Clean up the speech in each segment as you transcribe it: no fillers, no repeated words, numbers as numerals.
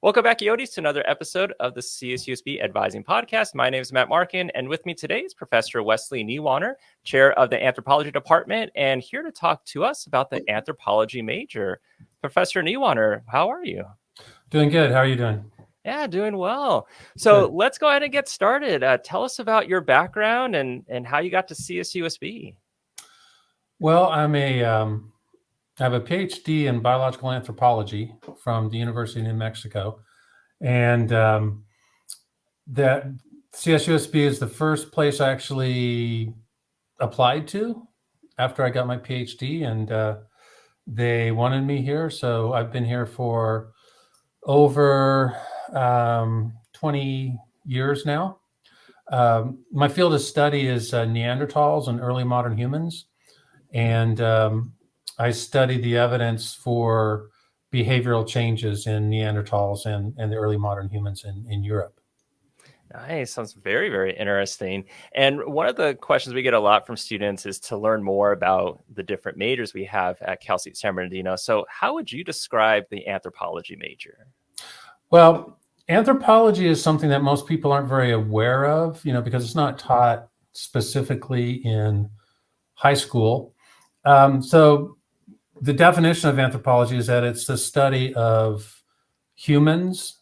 Welcome back, Yodis, to another episode of the CSUSB Advising Podcast. My name is Matt Markin, and with me today is Professor Welsey Niewoehner, Chair of the Anthropology Department, and here to talk to us about the anthropology major. Professor Niewoehner, how are you? Doing good. How are you doing? Yeah, doing well. So Good. let's go ahead and get started. Tell us about your background and how you got to CSUSB. Well, I have a PhD in biological anthropology from the University of New Mexico, and that CSUSB is the first place I actually applied to after I got my PhD, and they wanted me here, so I've been here for over 20 years now. My field of study is Neanderthals and early modern humans, and I study the evidence for behavioral changes in Neanderthals and the early modern humans in Europe. Nice. Sounds very, very interesting. And one of the questions we get a lot from students is to learn more about the different majors we have at Cal State San Bernardino. So how would you describe the anthropology major? Well, anthropology is something that most people aren't very aware of, because it's not taught specifically in high school. So the definition of anthropology is that it's the study of humans,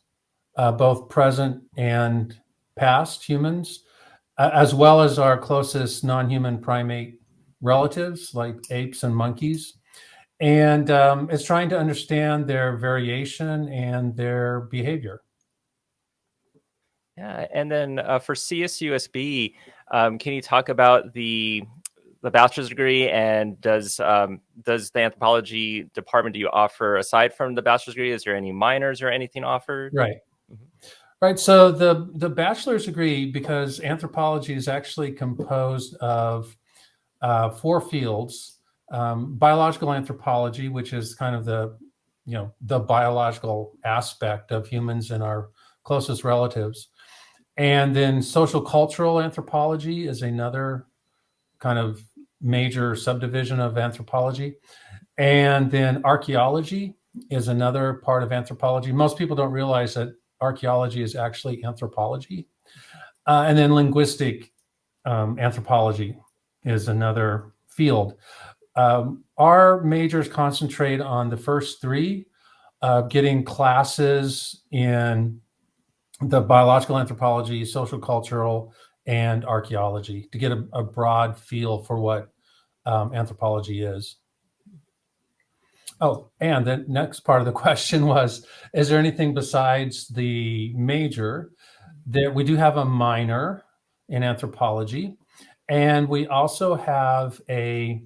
both present and past humans, as well as our closest non-human primate relatives like apes and monkeys. And it's trying to understand their variation and their behavior. Yeah. And then for CSUSB, can you talk about the bachelor's degree, and does the anthropology department, do you offer, aside from the bachelor's degree, is there any minors or anything offered? Right. Right. So the bachelor's degree, because anthropology is actually composed of 4 fields: biological anthropology, which is kind of the biological aspect of humans and our closest relatives, and then social cultural anthropology is another kind of major subdivision of anthropology, and then archaeology is another part of anthropology. Most people don't realize that archaeology is actually anthropology. And then linguistic anthropology is another field. Our majors concentrate on the first 3, getting classes in the biological anthropology, social cultural, and archaeology to get a broad feel for what anthropology is. Oh, and the next part of the question was, is there anything besides the major? That we do have a minor in anthropology, and we also have a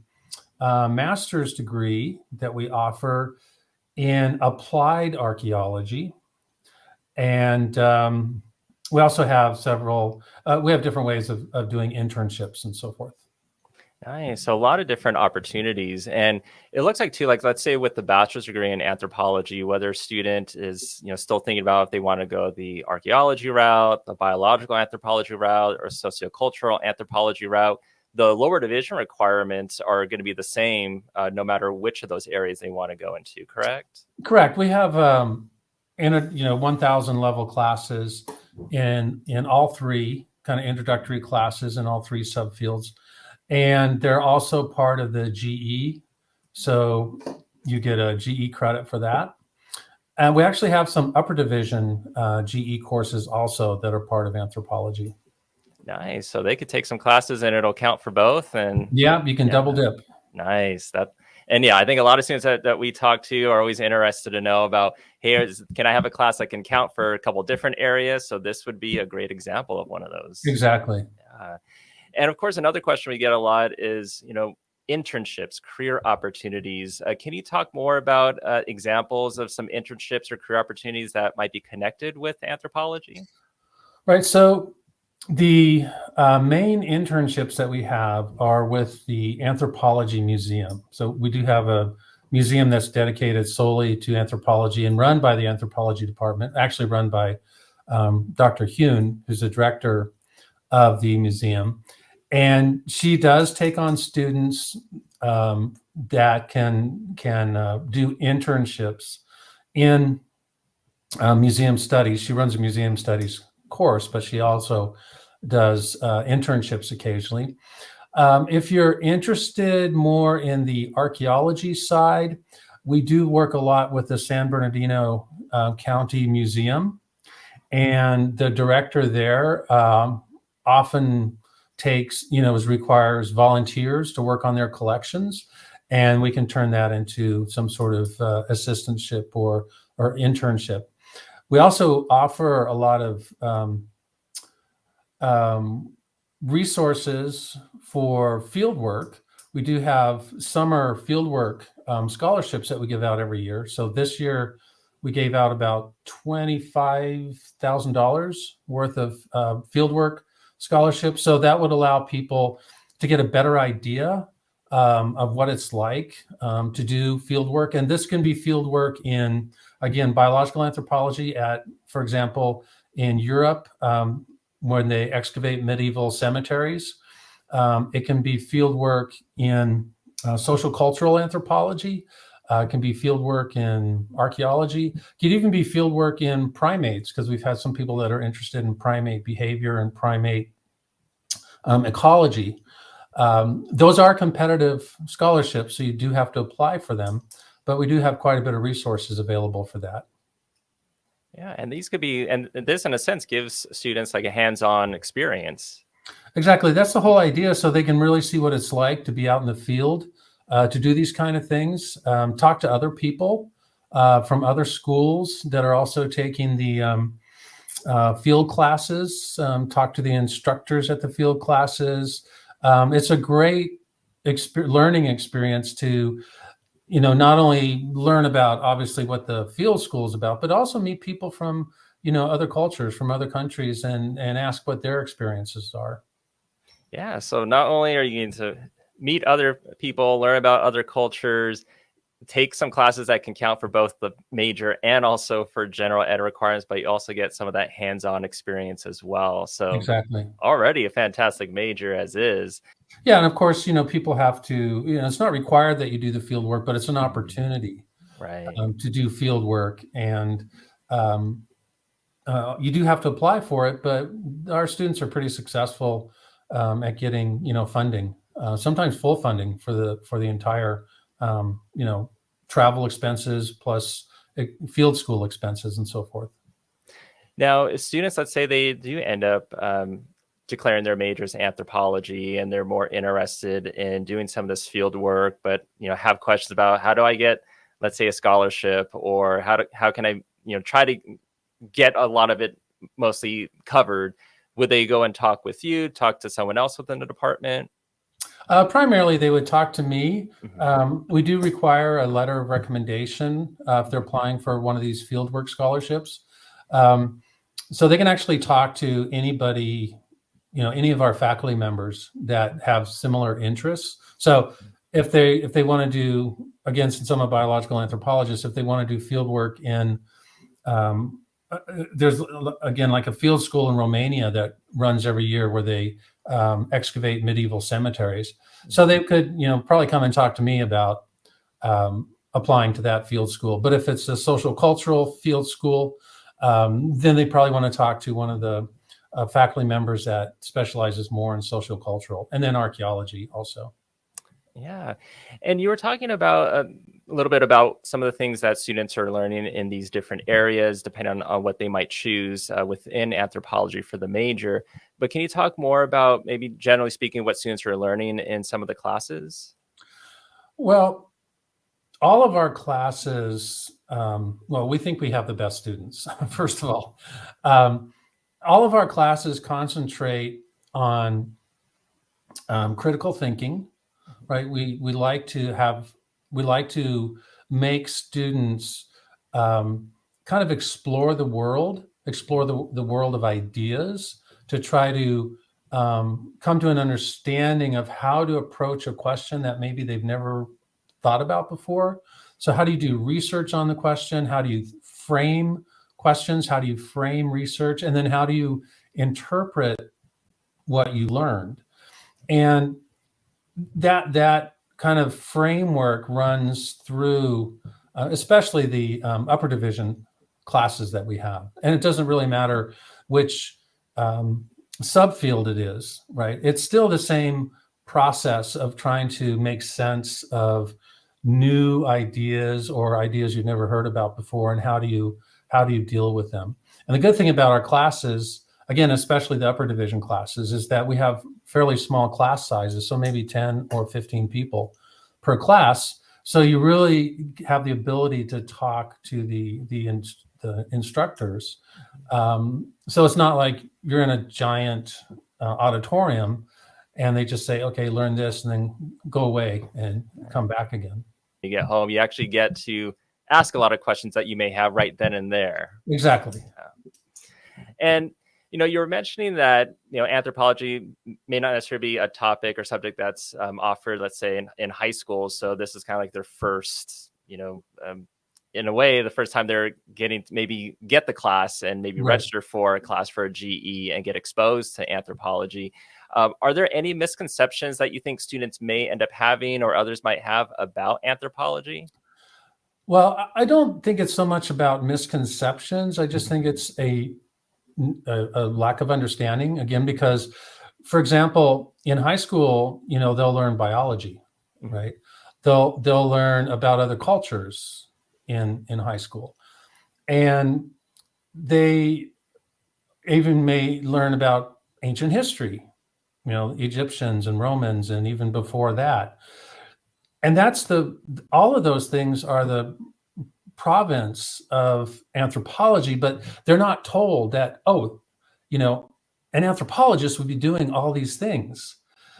master's degree that we offer in applied archaeology. And we also have we have different ways of doing internships and so forth. Nice. So a lot of different opportunities. And it looks like too, like let's say with the bachelor's degree in anthropology, whether a student is, still thinking about if they want to go the archaeology route, the biological anthropology route, or sociocultural anthropology route, the lower division requirements are going to be the same no matter which of those areas they want to go into, correct? Correct. We have 1,000 level classes in all 3 kind of introductory classes in all 3 subfields. And they're also part of the GE. So you get a GE credit for that. And we actually have some upper division GE courses also that are part of anthropology. Nice. So they could take some classes and it'll count for both. And yeah, you can double dip. Nice. And yeah, I think a lot of students that we talk to are always interested to know about, hey, can I have a class that can count for a couple different areas? So this would be a great example of one of those. Exactly. And of course, another question we get a lot is, internships, career opportunities. Can you talk more about examples of some internships or career opportunities that might be connected with anthropology? Right. So the main internships that we have are with the Anthropology Museum. So we do have a museum that's dedicated solely to anthropology and run by the Anthropology Department, actually run by Dr. Niewoehner, who's the director of the museum. And she does take on students that can do internships in museum studies. She runs a museum studies course, but she also does internships occasionally. If you're interested more in the archaeology side, we do work a lot with the San Bernardino County Museum, and the director there often requires volunteers to work on their collections, and we can turn that into some sort of assistantship or internship. We also offer a lot of resources for field work. We do have summer fieldwork scholarships that we give out every year. So this year we gave out about $25,000 worth of fieldwork scholarships. So that would allow people to get a better idea of what it's like to do fieldwork. And this can be fieldwork in, again, biological anthropology for example, in Europe, when they excavate medieval cemeteries. It can be field work in social cultural anthropology. It can be field work in archaeology. It could even be field work in primates, because we've had some people that are interested in primate behavior and primate ecology. Those are competitive scholarships, so you do have to apply for them, but we do have quite a bit of resources available for that. Yeah, and these could be, and this in a sense gives students like a hands-on experience. Exactly. That's the whole idea. So they can really see what it's like to be out in the field, to do these kind of things, talk to other people from other schools that are also taking the field classes, talk to the instructors at the field classes. It's a great learning experience to, not only learn about obviously what the field school is about, but also meet people from, other cultures, from other countries, and ask what their experiences are. Yeah. So not only are you going to meet other people, learn about other cultures, take some classes that can count for both the major and also for general ed requirements, but you also get some of that hands-on experience as well. So Exactly. Already a fantastic major as is. Yeah, and of course, people have to, it's not required that you do the field work, but it's an opportunity Right. to do field work. And you do have to apply for it, but our students are pretty successful at getting, funding, sometimes full funding for the entire, travel expenses plus field school expenses and so forth. Now, students, let's say they do end up declaring their majors in anthropology and they're more interested in doing some of this field work, but have questions about how do I get, let's say, a scholarship, or how can I try to get a lot of it mostly covered. Would they go and talk with you, talk to someone else within the department? Primarily, they would talk to me. Mm-hmm. We do require a letter of recommendation if they're applying for one of these fieldwork scholarships. So they can actually talk to anybody, any of our faculty members that have similar interests. So if they want to do, again, since I'm a biological anthropologist, if they want to do fieldwork in, there's again like a field school in Romania that runs every year where they excavate medieval cemeteries. So they could, probably come and talk to me about applying to that field school. But if it's a social cultural field school, then they probably want to talk to one of the faculty members that specializes more in social cultural, and then archaeology also. Yeah. And you were talking about a little bit about some of the things that students are learning in these different areas, depending on what they might choose within anthropology for the major. But can you talk more about, maybe generally speaking, what students are learning in some of the classes? Well, all of our classes, we think we have the best students, first of all. All of our classes concentrate on critical thinking, right? We like to make students kind of explore the world of ideas, to try to come to an understanding of how to approach a question that maybe they've never thought about before. So how do you do research on the question? How do you frame questions? How do you frame research? And then how do you interpret what you learned? And that kind of framework runs through, especially the upper division classes that we have. And it doesn't really matter which subfield it is, right? It's still the same process of trying to make sense of new ideas or ideas you've never heard about before, and how do you deal with them. And the good thing about our classes, again, especially the upper division classes, is that we have fairly small class sizes, so maybe 10 or 15 people per class. So you really have the ability to talk to the instructors. So it's not like you're in a giant auditorium and they just say, okay, learn this and then go away and come back again. You get home, you actually get to ask a lot of questions that you may have right then and there. Exactly. And you were mentioning that anthropology may not necessarily be a topic or subject that's offered, let's say, in high school. So this is kind of like their first, in a way, the first time they're getting to maybe get the class and maybe register for a class for a GE and get exposed to anthropology. Are there any misconceptions that you think students may end up having or others might have about anthropology? Well, I don't think it's so much about misconceptions. I just think it's a lack of understanding, again, because, for example, in high school, they'll learn biology, right? They'll learn about other cultures in high school, and they even may learn about ancient history, Egyptians and Romans, and even before that. And all of those things are the province of anthropology, but they're not told that, an anthropologist would be doing all these things.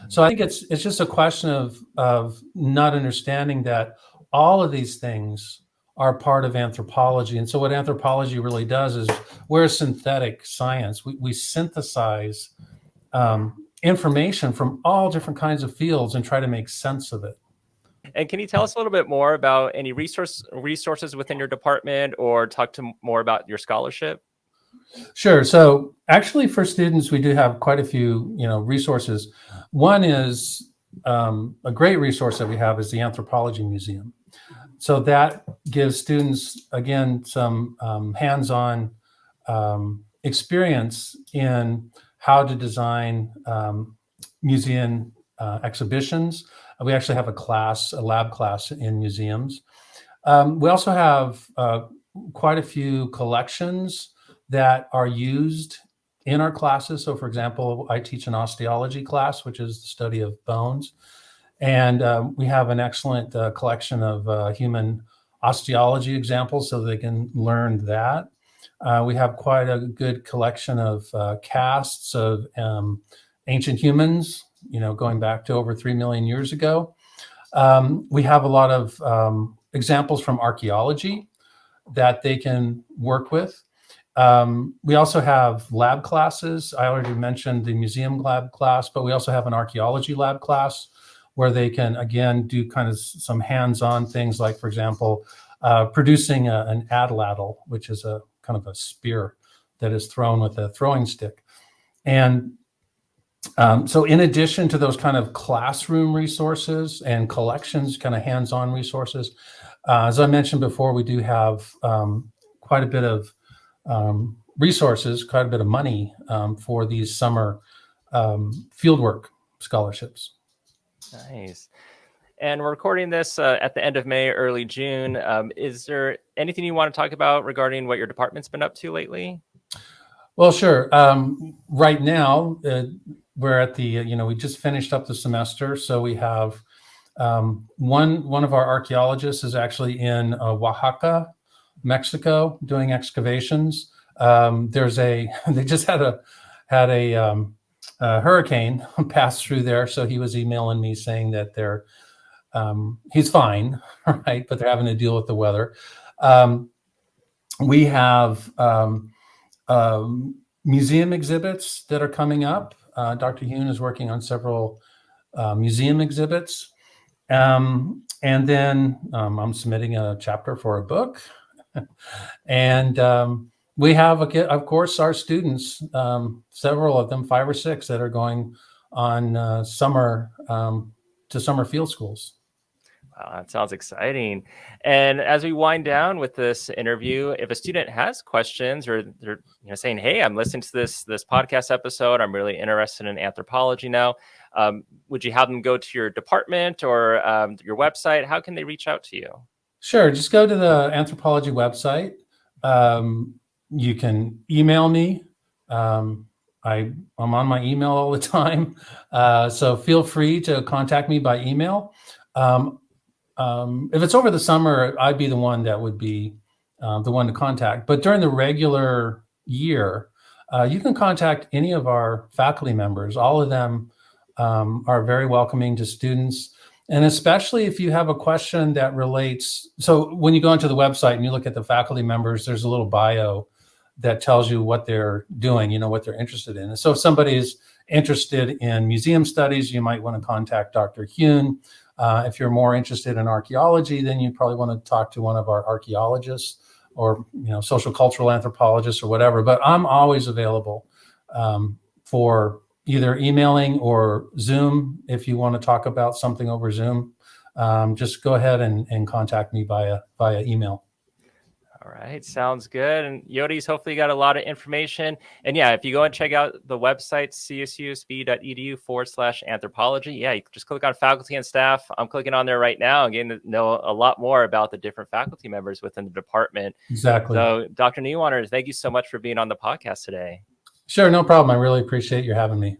So I think it's just a question of not understanding that all of these things are part of anthropology. And so what anthropology really does is, we're a synthetic science. We synthesize information from all different kinds of fields and try to make sense of it. And can you tell us a little bit more about any resources within your department, or talk more about your scholarship? Sure. So actually, for students, we do have quite a few, resources. One is a great resource that we have is the Anthropology Museum. So that gives students, again, some hands-on experience in how to design museum exhibitions. We actually have a lab class in museums. We also have quite a few collections that are used in our classes. So, for example, I teach an osteology class, which is the study of bones. And we have an excellent collection of human osteology examples, so they can learn that. We have quite a good collection of casts of ancient humans, going back to over 3 million years ago. We have a lot of examples from archaeology that they can work with. We also have lab classes. I already mentioned the museum lab class, but we also have an archaeology lab class where they can, again, do kind of some hands-on things, like, for example, producing an atlatl, which is a kind of a spear that is thrown with a throwing stick. And so in addition to those kind of classroom resources and collections, kind of hands-on resources, as I mentioned before, we do have quite a bit of resources, quite a bit of money for these summer fieldwork scholarships. Nice. And we're recording this at the end of May, early June. Is there anything you want to talk about regarding what your department's been up to lately? Well, sure. Right now, we're at the, we just finished up the semester. So we have one of our archaeologists is actually in Oaxaca, Mexico, doing excavations. They just had a hurricane pass through there. So he was emailing me saying that he's fine, right? But they're having to deal with the weather. We have museum exhibits that are coming up. Dr. Niewoehner is working on several museum exhibits. And then I'm submitting a chapter for a book. And we have, of course, our students, several of them, 5 or 6, that are going on summer field schools. Wow, that sounds exciting. And as we wind down with this interview, if a student has questions or they're saying, "Hey, I'm listening to this podcast episode. I'm really interested in anthropology now," would you have them go to your department or your website? How can they reach out to you? Sure, just go to the anthropology website. You can email me. I'm on my email all the time, so feel free to contact me by email. If it's over the summer, I'd be the one that would be the one to contact. But during the regular year, you can contact any of our faculty members. All of them are very welcoming to students. And especially if you have a question that relates. So when you go onto the website and you look at the faculty members, there's a little bio that tells you what they're doing, what they're interested in. And so if somebody is interested in museum studies, you might want to contact Dr. Niewoehner. If you're more interested in archaeology, then you probably want to talk to one of our archaeologists or social cultural anthropologists or whatever. But I'm always available for either emailing or Zoom. If you want to talk about something over Zoom, just go ahead and contact me via email. All right, sounds good. And Yodis, hopefully you got a lot of information. And yeah, if you go and check out the website, csusb.edu/anthropology, yeah, you can just click on faculty and staff. I'm clicking on there right now and getting to know a lot more about the different faculty members within the department. Exactly. So Dr. Niewoehner, thank you so much for being on the podcast today. Sure, no problem. I really appreciate you having me.